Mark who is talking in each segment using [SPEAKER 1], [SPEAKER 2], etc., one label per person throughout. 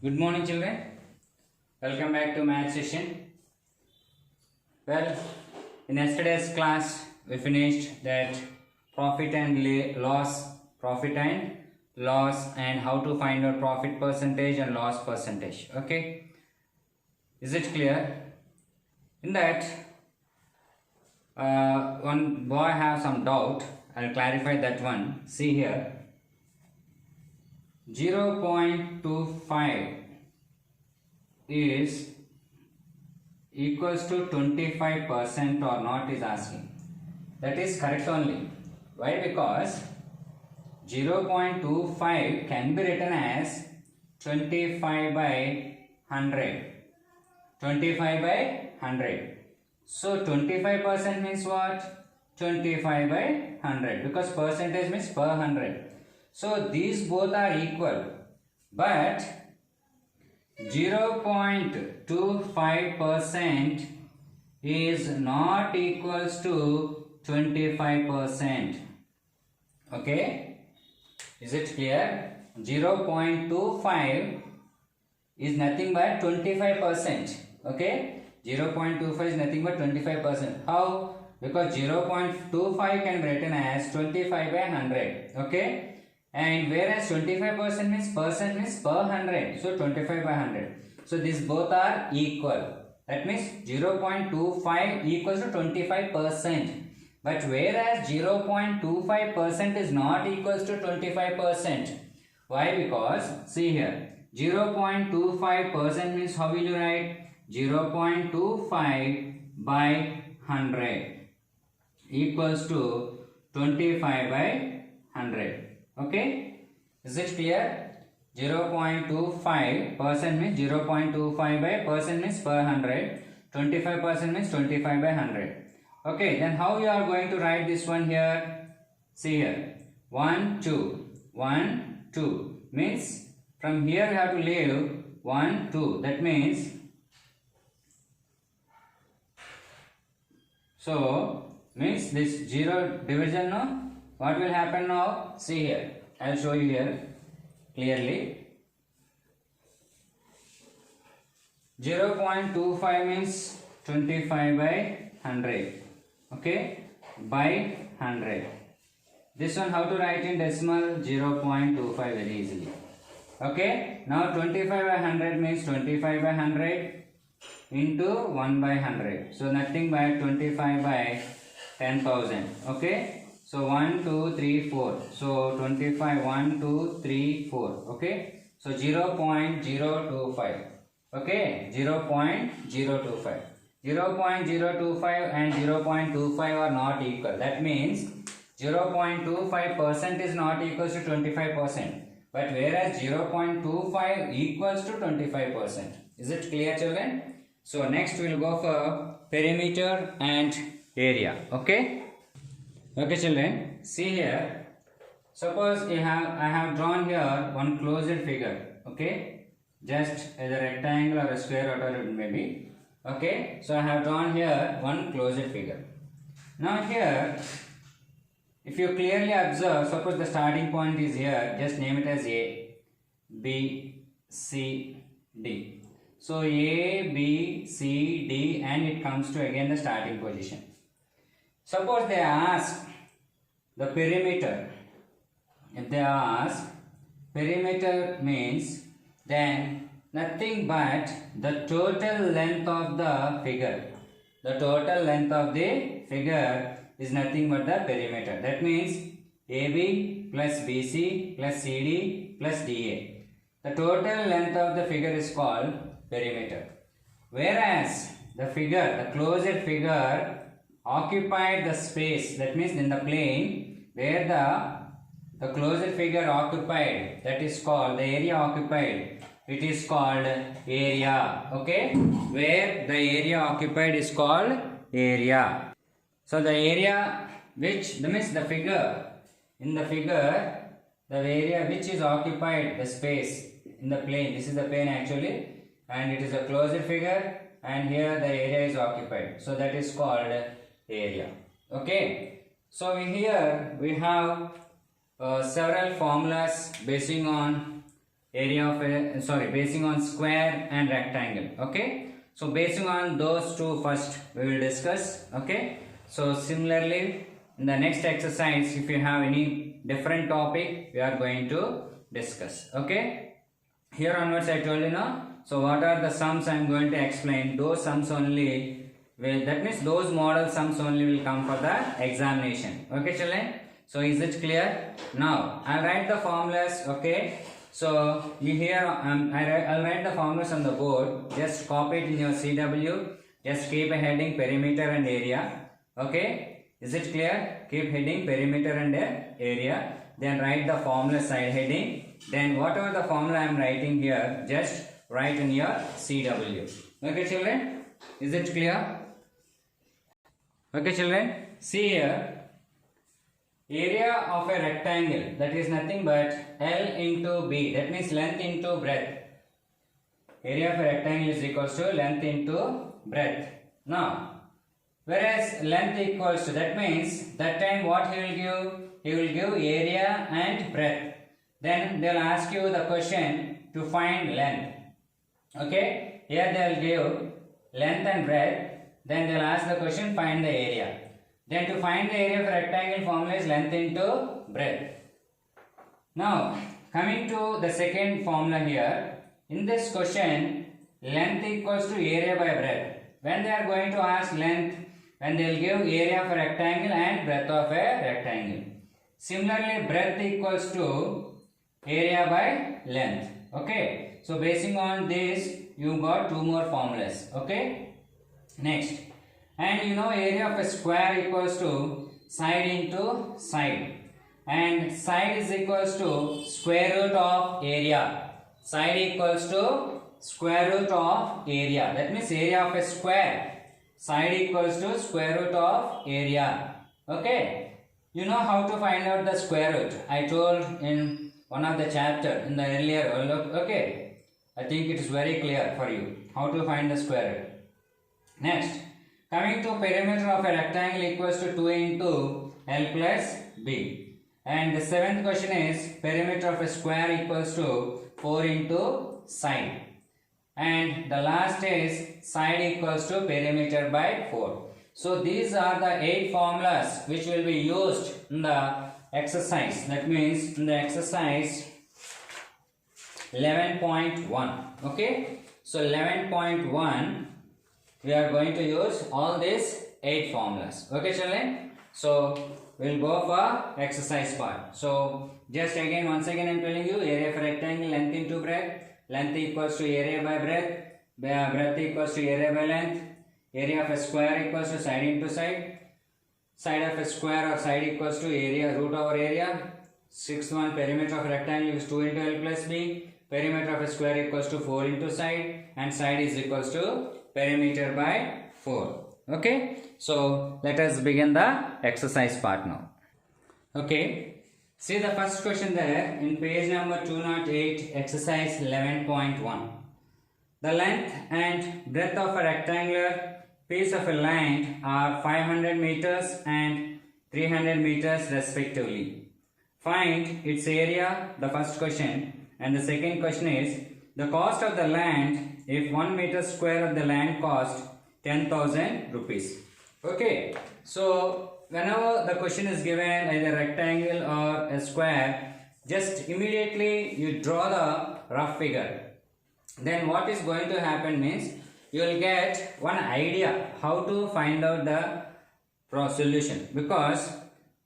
[SPEAKER 1] Good morning, children. Welcome back to math session. Well, in yesterday's class, we finished that profit and loss, and how to find out profit percentage and loss percentage. Okay, is it clear? In that, one boy have some doubt. I'll clarify that one. See here. 0.25 is equals to 25% or not is asking. That is correct only. Why? Because 0.25 can be written as 25 by 100. 25 by 100. So 25% means what? 25 by 100, because percentage means per 100. So these both are equal, but 0.25% is not equals to 25%. Okay, is it clear? 0.25 is nothing but 25%. Okay, 0.25 is nothing but 25%. How? Because 0.25 can be written as 25 by 100. Okay, and whereas 25% means percent means per 100, so 25 by 100. So these both are equal. That means 0.25 equals to 25%. But whereas 0.25% is not equals to 25%. Why? Because see here, 0.25% means how will you write? 0.25 by 100 equals to 25 by 100. Okay, is it clear? 0.25% means 0.25 by percent means per 100. 25% means 25 by 100. Okay, then how you are going to write this one here? See here, 1, 2, 1, 2 means from here we have to leave 1, 2. That means, so means this 0 division, no? What will happen now? See here, I will show you here clearly. 0.25 means 25 by 100. Okay, by 100. This one how to write in decimal? 0.25 very easily. Okay, now 25 by 100 means 25 by 100 into 1 by 100. So nothing but 25 by 10,000. Okay. So 1, 2, 3, 4. So 25, 1, 2, 3, 4. Okay. So 0.025. Okay. 0.025. 0.025 and 0.25 are not equal. That means 0.25% is not equals to 25%. But whereas 0.25 equals to 25%. Is it clear, children? So next we will go for perimeter and area. Okay. Okay, children, see here. Suppose I have drawn here one closed figure. Okay, just as a rectangle or a square, whatever it may be. Okay, so I have drawn here one closed figure. Now here, if you clearly observe, suppose the starting point is here. Just name it as A, B, C, D. So A, B, C, D, and it comes to again the starting position. Suppose they ask the perimeter. If they ask perimeter means then nothing but the total length of the figure. The total length of the figure is nothing but the perimeter. That means AB plus BC plus CD plus DA. The total length of the figure is called perimeter. Whereas the figure, the closed figure, occupied the space, that means in the plane where the closed figure occupied, that is called the area occupied, it is called area. Okay, where the area occupied is called area. So the area which means the figure, in the figure the area which is occupied the space in the plane, this is the plane actually, and it is a closed figure, and here the area is occupied, so that is called area. Okay, so here we have several formulas basing on area of a, basing on square and rectangle. Okay, so basing on those two first we will discuss. Okay, so similarly in the next exercise, if you have any different topic, we are going to discuss. Okay, here onwards I told you now. So what are the sums I am going to explain? Those sums only will, that means those model sums only will come for the examination. Okay children, so is it clear? Now I'll write the formulas. Okay, so you here I'll write the formulas on the board. Just copy it in your CW. Just keep a heading perimeter and area. Okay, is it clear? Keep heading perimeter and area. Then write the formula side heading. Then whatever the formula I am writing here, just write in your CW. Okay children, is it clear? Okay children, see here, area of a rectangle, that is nothing but L into B, that means length into breadth. Area of a rectangle is equals to length into breadth. Now, whereas length equals to, that means that time what he will give? He will give area and breadth. Then they will ask you the question to find length. Okay, here they will give length and breadth. Then they will ask the question, find the area. Then to find the area of a rectangle, formula is length into breadth. Now coming to the second formula here, in this question length equals to area by breadth. When they are going to ask length, when they will give area of a rectangle and breadth of a rectangle. Similarly breadth equals to area by length. Okay, so basing on this you got two more formulas. Okay, next, and you know area of a square equals to side into side, and side is equals to square root of area. Side equals to square root of area, that means area of a square. Side equals to square root of area. Okay, you know how to find out the square root. I told in one of the chapter in the earlier. Okay, I think it is very clear for you how to find the square root. Next, coming to perimeter of a rectangle equals to 2 into L plus B. And the seventh question is perimeter of a square equals to 4 into side. And the last is side equals to perimeter by 4. So these are the 8 formulas which will be used in the exercise. That means in the exercise 11.1. Okay, so 11.1 we are going to use all these 8 formulas. Okay children, so we'll go for exercise part. So just again, once again I am telling you, area of a rectangle, length into breadth. Length equals to area by breadth. Breadth equals to area by length. Area of a square equals to side into side. Side of a square or side equals to area root over area. Sixth one, perimeter of a rectangle is 2 into L plus B. Perimeter of a square equals to 4 into side, and side is equals to perimeter by 4. Okay, so let us begin the exercise part now. Okay, see the first question there in page number 208, exercise 11.1. The length and breadth of a rectangular piece of a land are 500 meters and 300 meters respectively. Find its area, the first question, and the second question is the cost of the land if 1 meter square of the land cost 10,000 rupees. Okay, so whenever the question is given either rectangle or a square, just immediately you draw the rough figure. Then what is going to happen means you will get one idea how to find out the solution, because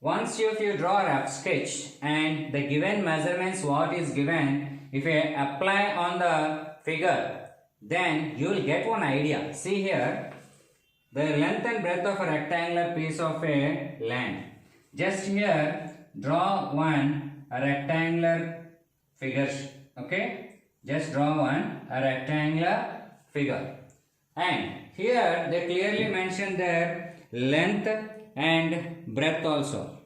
[SPEAKER 1] once if you draw a rough sketch and the given measurements what is given, if you apply on the figure, then you will get one idea. See here, the length and breadth of a rectangular piece of a land. Just here draw one rectangular figure. Okay, just draw one rectangular figure, and here they clearly mention their length and breadth also.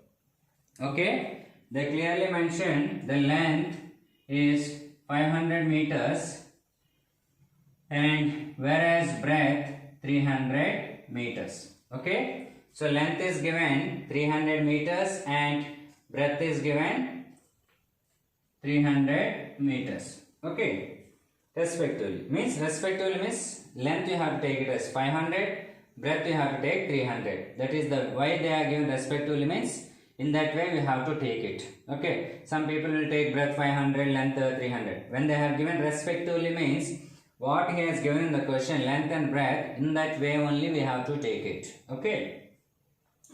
[SPEAKER 1] Okay, they clearly mention the length is 500 meters and whereas breadth 300 meters. Okay, so length is given 300 meters and breadth is given 300 meters. Okay, respectively means length you have to take it as 500, breadth you have to take 300. That is the why they are given respectively means in that way we have to take it. Okay, some people will take breadth 500, length 300. When they have given respectively means what he has given in the question, length and breadth, in that way only we have to take it. Okay.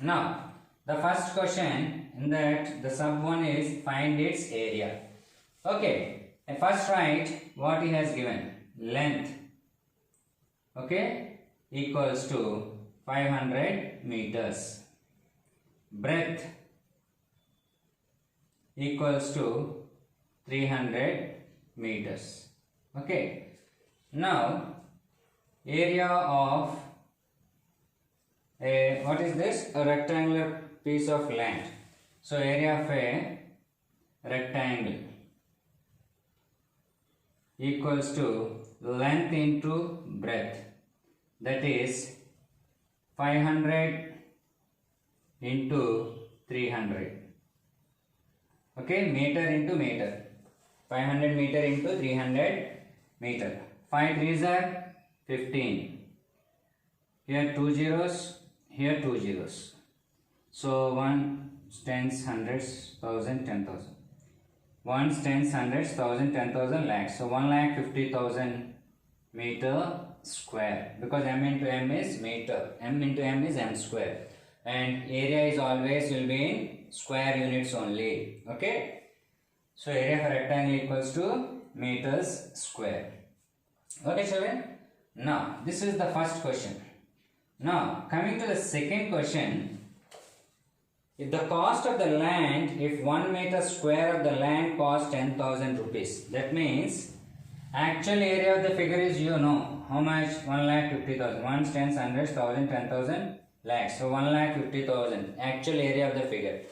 [SPEAKER 1] Now the first question in that the sub one is find its area. Okay, first write what he has given. Length, okay, equals to 500 meters. Breadth equals to 300 meters. Okay. Now area of a, what is this? A rectangular piece of land. So area of a rectangle equals to length into breadth, that is 500 into 300. Okay, meter into meter, 500 meter into 300 meter. 5 3s are 15. Here 2 zeros, here 2 zeros. So 1 tens, hundreds, thousand, 10,000. 1 tens, hundreds, thousand, 10,000, lakhs. So 1,50,000 meter square, because m into m is meter, m into m is m square, and area is always will be in square units only. Okay, so area for rectangle equals to meters square. Okay children, now this is the first question. Now coming to the second question, if the cost of the land, if 1 meter square of the land costs 10,000 rupees, that means actual area of the figure is, you know, how much? 1,50,000. 1 tens, hundreds, thousand, 10,000, lakhs. So 1,50,000 actual area of the figure.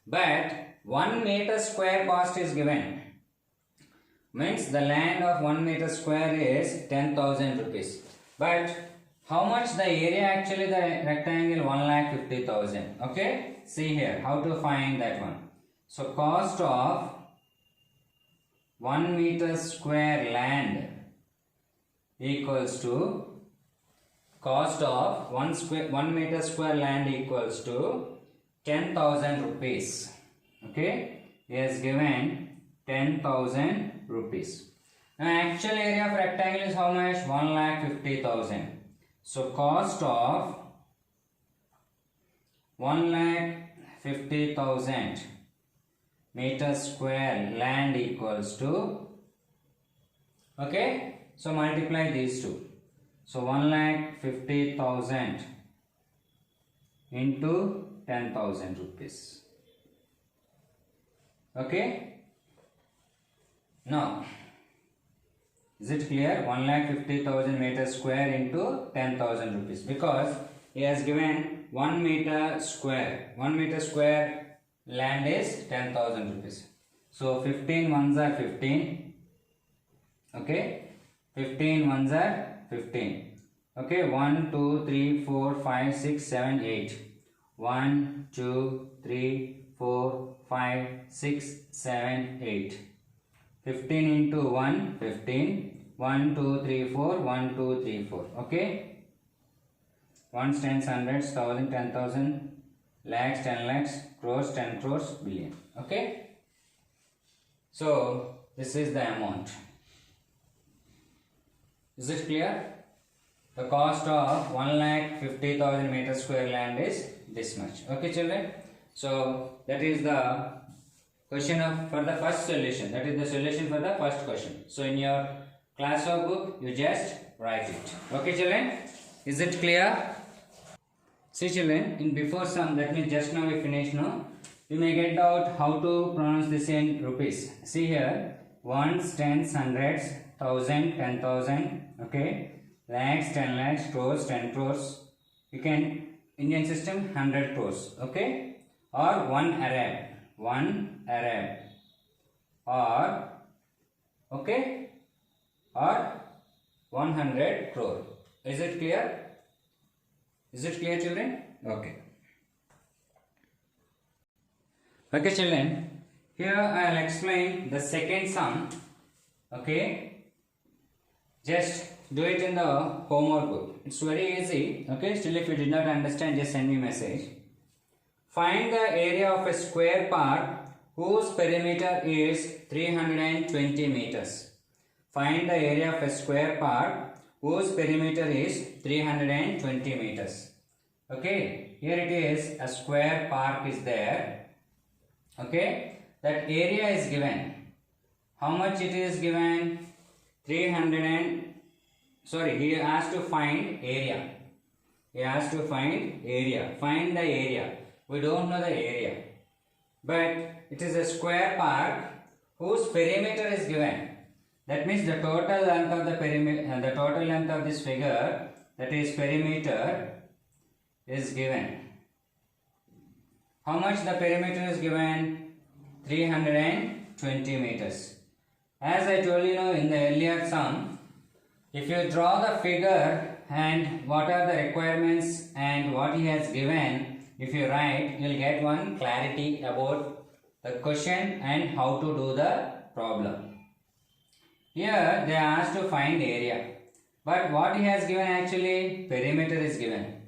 [SPEAKER 1] But 1 meter square cost is given. Means the land of 1 meter square is 10,000 rupees. But how much the area actually the rectangle? 1,50,000. Okay. See here how to find that one. So cost of 1 meter square land equals to cost of 1 meter square land equals to 10,000 rupees. Okay, he has given 10,000 rupees. Now actual area of rectangle is how much? 1,50,000. So cost of 1,50,000 meter square land equals to, okay, so multiply these two. So 1,50,000 into 10,000 rupees. Okay. Now, is it clear? 1,50,000 meter square into 10,000 rupees, because he has given 1 meter square. 1 meter square land is 10,000 rupees. So 15 ones are 15. Okay, 15 ones are 15. Okay, 1 2 3 4 5 6 7 8. 1 2 3 4 5 6 7 8. 15 into 1 15. 1 2 3 4 1 2 3 4. Okay, 1 tens, hundreds, thousand, 10,000, lakhs, 10 lakhs, crores, 10 crores, billion. Okay, so this is the amount. Is it clear? The cost of 1,50,000 meter square land is this much. Okay children, so that is the question for the first solution. That is the solution for the first question. So in your class workbook you just write it. Okay children, is it clear? See children, in before sum, that means just now we finished now, you may get out how to pronounce this in rupees. See here, ones, tens, hundreds, thousand, 10,000, okay, lakhs, 10 lakhs, crores, 10 crores. You can, Indian system, 100 crores, okay, or 1 Arab, or, okay, or 100 crore. Is it clear? Is it clear children? Okay. Okay children, here I will explain the second sum. Okay, just do it in the homework book. It's very easy. Okay, still if you did not understand, just send me message. Find the area of a square part whose perimeter is 320 meters. Find the area of a square part whose perimeter is 320 meters. Okay, here it is, a square park is there. Okay, that area is given. How much it is given? 300 and, sorry, he has to find area. He has to find area. Find the area. We don't know the area. But it is a square park whose perimeter is given. That means the total length of the perimeter, the total length of this figure, that is perimeter, is given. How much the perimeter is given? 320 meters. As I told you in the earlier sum, if you draw the figure and what are the requirements and what he has given, if you write, you will get one clarity about the question and how to do the problem. Here they are asked to find area, but what he has given actually, perimeter is given.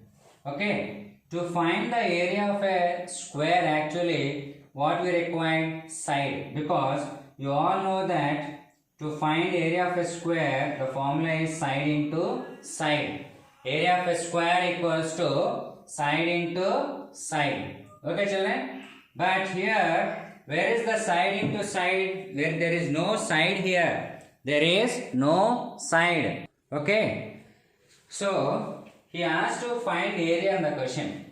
[SPEAKER 1] Okay, to find the area of a square actually what we require? Side, because you all know that to find area of a square the formula is side into side. Area of a square equals to side into side. Okay children, but here where is the side into side? Where there is no side here. There is no side. Okay. So he asked to find area in the question.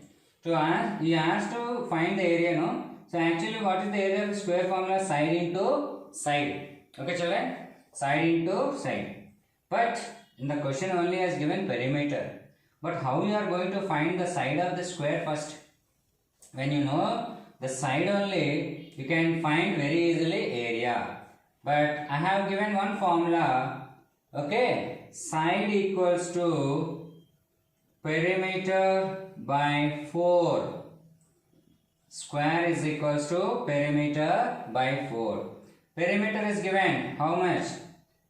[SPEAKER 1] He asked to find the area, no? So actually what is the area of the square formula? Side into side. Okay children? Side into side. But in the question only has given perimeter. But how you are going to find the side of the square first? When you know the side only, you can find very easily area. But I have given one formula. Okay, side equals to perimeter by 4. Square is equals to perimeter by 4. Perimeter is given how much?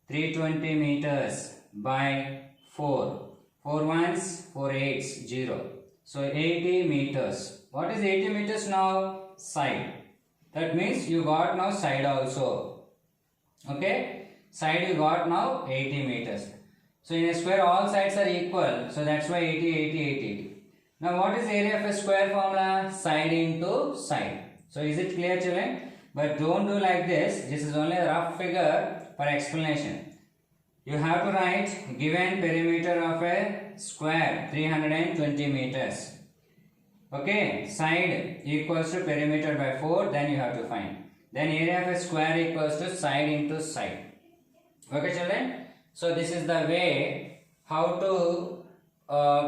[SPEAKER 1] 320 meters by 4. 4 ones, 4 eights, 0. So 80 meters. What is 80 meters now? Side. That means you got now side also. Okay, side you got now 80 meters. So in a square all sides are equal. So that's why 80, 80, 80. Now what is area of a square formula? Side into side. So is it clear children? But don't do like this. This is only a rough figure for explanation. You have to write given perimeter of a square 320 meters. Okay, side equals to perimeter by 4, then you have to find. Then area of a square equals to side into side. Okay children? So this is the way how to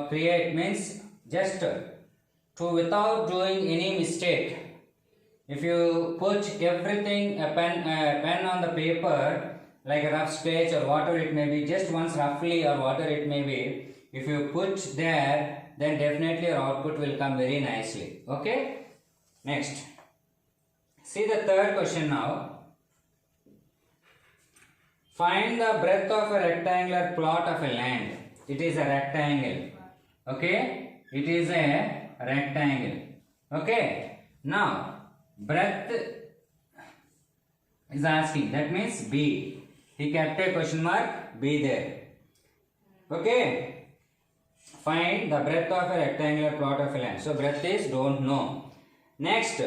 [SPEAKER 1] create, means just to without doing any mistake. If you put everything, a pen on the paper, like a rough sketch or whatever it may be, just once roughly or whatever it may be, if you put there, then definitely your output will come very nicely. Okay? Next. See the third question now. Find the breadth of a rectangular plot of a land. It is a rectangle. Okay? It is a rectangle. Okay? Now, breadth is asking. That means B. He kept a question mark B there. Okay? Find the breadth of a rectangular plot of a land. So, breadth is don't know. Next.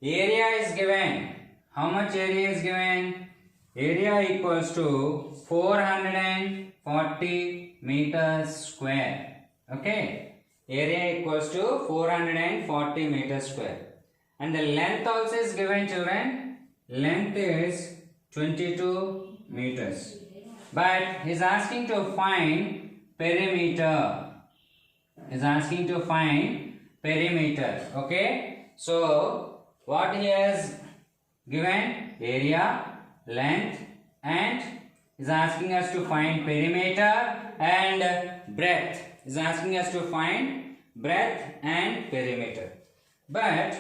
[SPEAKER 1] Area is given. How much area is given? Area equals to 440 meters square. Okay. Area equals to 440 meters square. And the length also is given children. Length is 22 meters. But he is asking to find perimeter. He is asking to find perimeter. Okay. So, what he has given? Area, length, and is asking us to find perimeter and breadth. Is asking us to find breadth and perimeter. But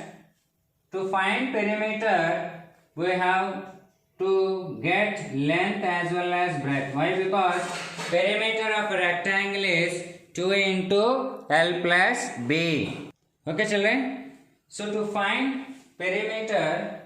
[SPEAKER 1] to find perimeter, we have to get length as well as breadth. Why? Because perimeter of a rectangle is 2 into L plus B. Okay children? So to find perimeter,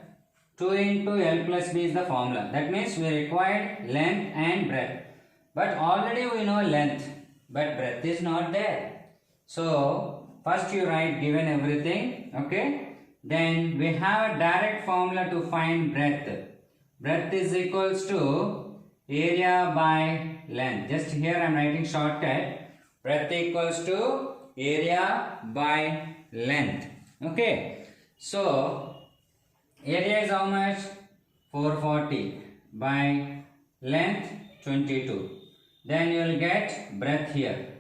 [SPEAKER 1] 2 into L plus B is the formula. That means we required length and breadth. But already we know length, but breadth is not there. So first you write given everything, okay? Then we have a direct formula to find breadth. Breadth is equals to area by length. Just here I am writing shortcut. Breadth equals to area by length. Okay. So area is how much? 440 by length 22. Then you will get breadth here.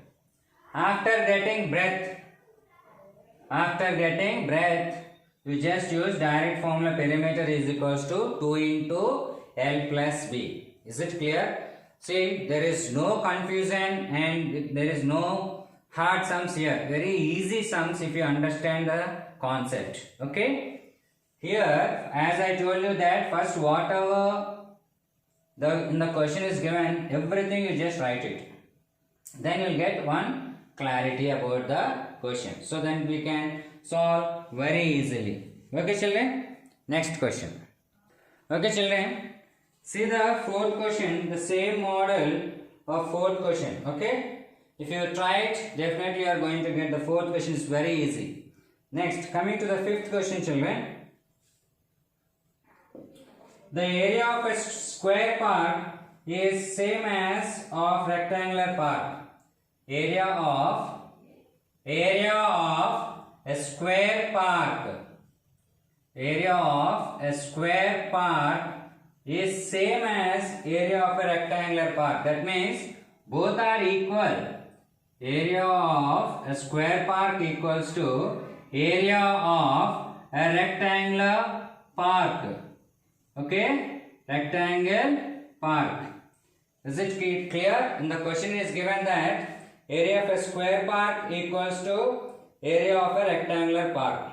[SPEAKER 1] After getting breadth, we just use direct formula. Perimeter is equals to 2 into L plus B. Is it clear? See, there is no confusion and there is no hard sums here. Very easy sums if you understand the concept. Okay. Here, as I told you that first whatever in the question is given, everything you just write it. Then you will get one clarity about the question. So then we can solve very easily. Okay children? Next question. Okay children? See the fourth question, the same model of fourth question. Okay? If you try it, definitely you are going to get the fourth question is very easy. Next, coming to the fifth question children. The area of a square part is same as of rectangular part. Area of a square part. Area of a square part is same as area of a rectangular part. That means both are equal. Area of a square part equals to area of a rectangular part. Okay, rectangle part. Is it clear? And the question is given that area of a square part equals to area of a rectangular part.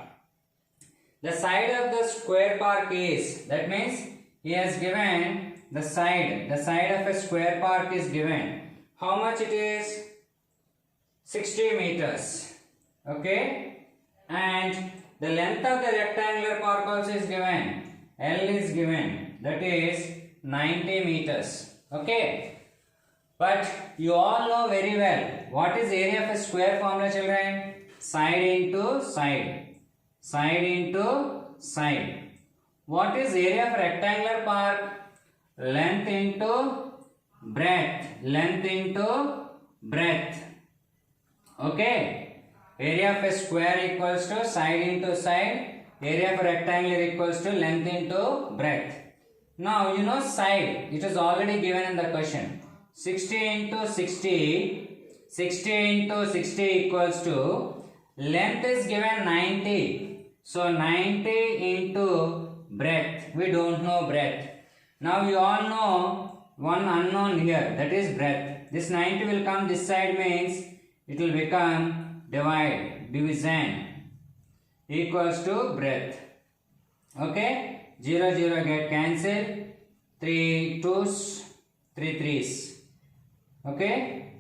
[SPEAKER 1] The side of the square part is, that means he has given the side of a square part is given. How much it is? 60 meters. Okay, and the length of the rectangular part also is given. L is given, that is 90 meters. Okay, but you all know very well what is area of a square formula children? Side into side, side into side. What is area of a rectangular part? Length into breadth, length into breadth. Okay, area of a square equals to side into side. Area of a rectangle equals to length into breadth. Now you know side, it is already given in the question. 60 into 60, 60 into 60 equals to, length is given 90. So 90 into breadth, we don't know breadth. Now you all know one unknown here, that is breadth. This 90 will come this side, means it will become division equals to breadth. Okay, 0 0 get cancelled, 3 2s, 3 3s. Okay,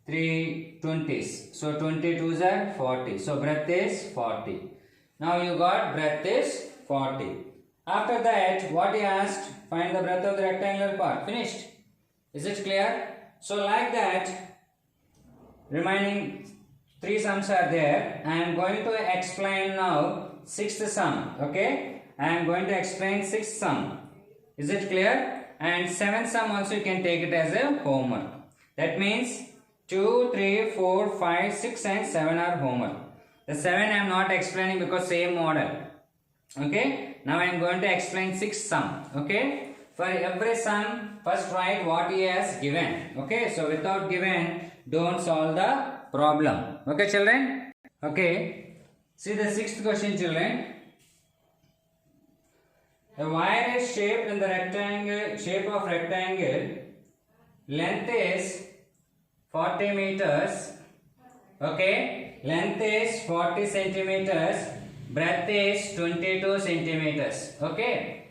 [SPEAKER 1] 3 20s. So 22s are 40. So breadth is 40. Now you got breadth is 40. After that, what he asked? Find the breadth of the rectangular part. Finished. Is it clear? So like that, remaining 3 sums are there. I am going to explain now 6th sum. Okay, I am going to explain 6th sum. Is it clear? And 7th sum also you can take it as a homework. That means 2, 3, 4, 5, 6 and 7 are homework. The 7 I am not explaining because same model. Okay, now I am going to explain 6th sum. Okay, for every sum first write what he has given. Okay, so without given don't solve the problem. Okay children. Okay, see the 6th question children. A wire is shaped in the shape of rectangle. Length is 40 meters. Okay, length is 40 centimeters. Breadth is 22 centimeters. Okay,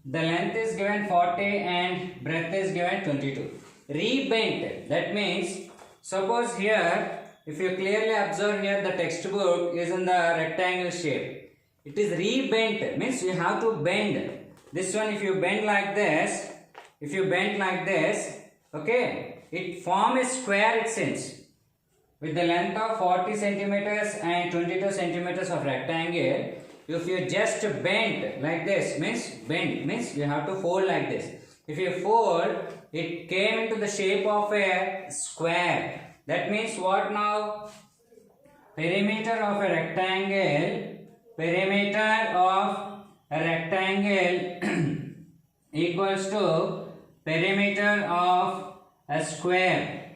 [SPEAKER 1] the length is given 40 and breadth is given 22. Rebent, that means suppose here, if you clearly observe here, the textbook is in the rectangle shape. It is rebent, means you have to bend. This one, if you bend like this, okay, it forms a square, it seems, with the length of 40 centimeters and 22 centimeters of rectangle. If you just bend like this, means you have to fold like this. If you fold, it came into the shape of a square. That means what now? Perimeter of a rectangle equals to perimeter of a square.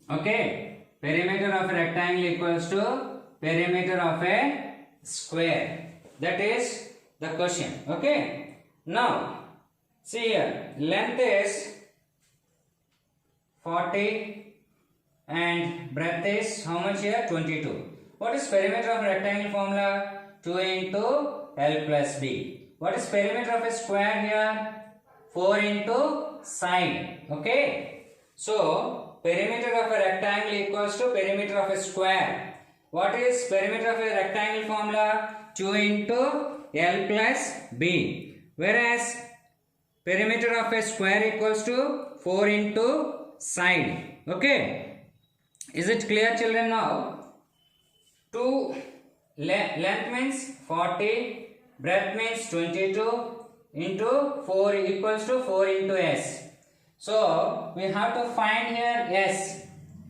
[SPEAKER 1] Okay, perimeter of a rectangle equals to perimeter of a square. That is the question. Okay, now see here, length is 40 and breadth is how much here? 22. What is perimeter of rectangle formula? 2 into L plus B. What is perimeter of a square here? 4 into side. Okay, so perimeter of a rectangle equals to perimeter of a square. What is perimeter of a rectangle formula? 2 into L plus B. Whereas perimeter of a square equals to 4 into side. Okay. Is it clear, children, now? 2 length means 40, breadth means 22 into 4 equals to 4 into S. So we have to find here S.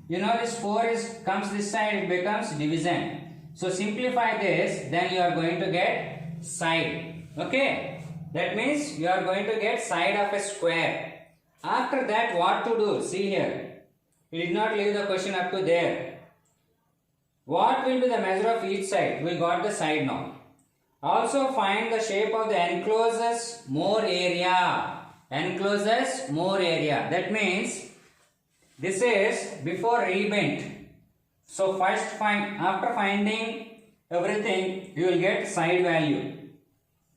[SPEAKER 1] You know this 4 comes this side, it becomes division. So simplify this, then you are going to get side. Okay, that means you are going to get side of a square. After that, what to do? See here, we did not leave the question up to there. What will be the measure of each side? We got the side now. Also find the shape of the encloses more area. Encloses more area. That means this is before rebent. So first after finding everything, you will get side value.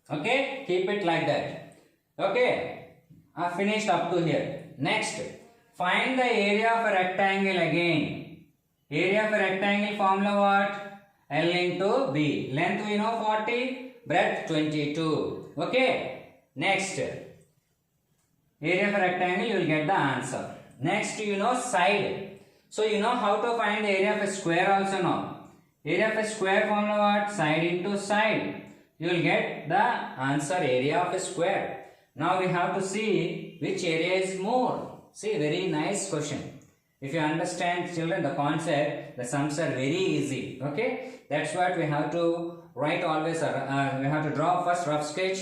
[SPEAKER 1] Okay, keep it like that. Okay, I finished up to here. Next, find the area of a rectangle again. Area of a rectangle formula what? L into B. Length we know 40, breadth 22. Okay, next, area of a rectangle, you will get the answer. Next, you know side. So you know how to find the area of a square also now. Area of a square formula what? Side into side. You will get the answer, area of a square. Now we have to see which area is more. See, very nice question. If you understand, children, the concept, the sums are very easy. Okay, that's what we have to write always. We have to draw first rough sketch.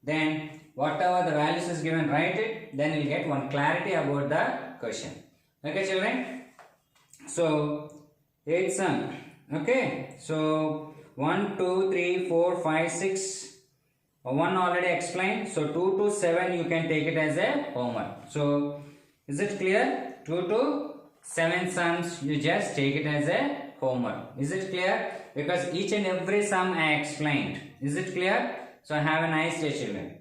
[SPEAKER 1] Then whatever the values is given, write it. Then you'll get one clarity about the question. Okay, children. So 8 sum. Okay. So 1, 2, 3, 4, 5, 6. 1 already explained. So 2 to 7 you can take it as a homework. So is it clear? 2 to 7 sums you just take it as a homework. Is it clear? Because each and every sum I explained. Is it clear? So have a nice day, children.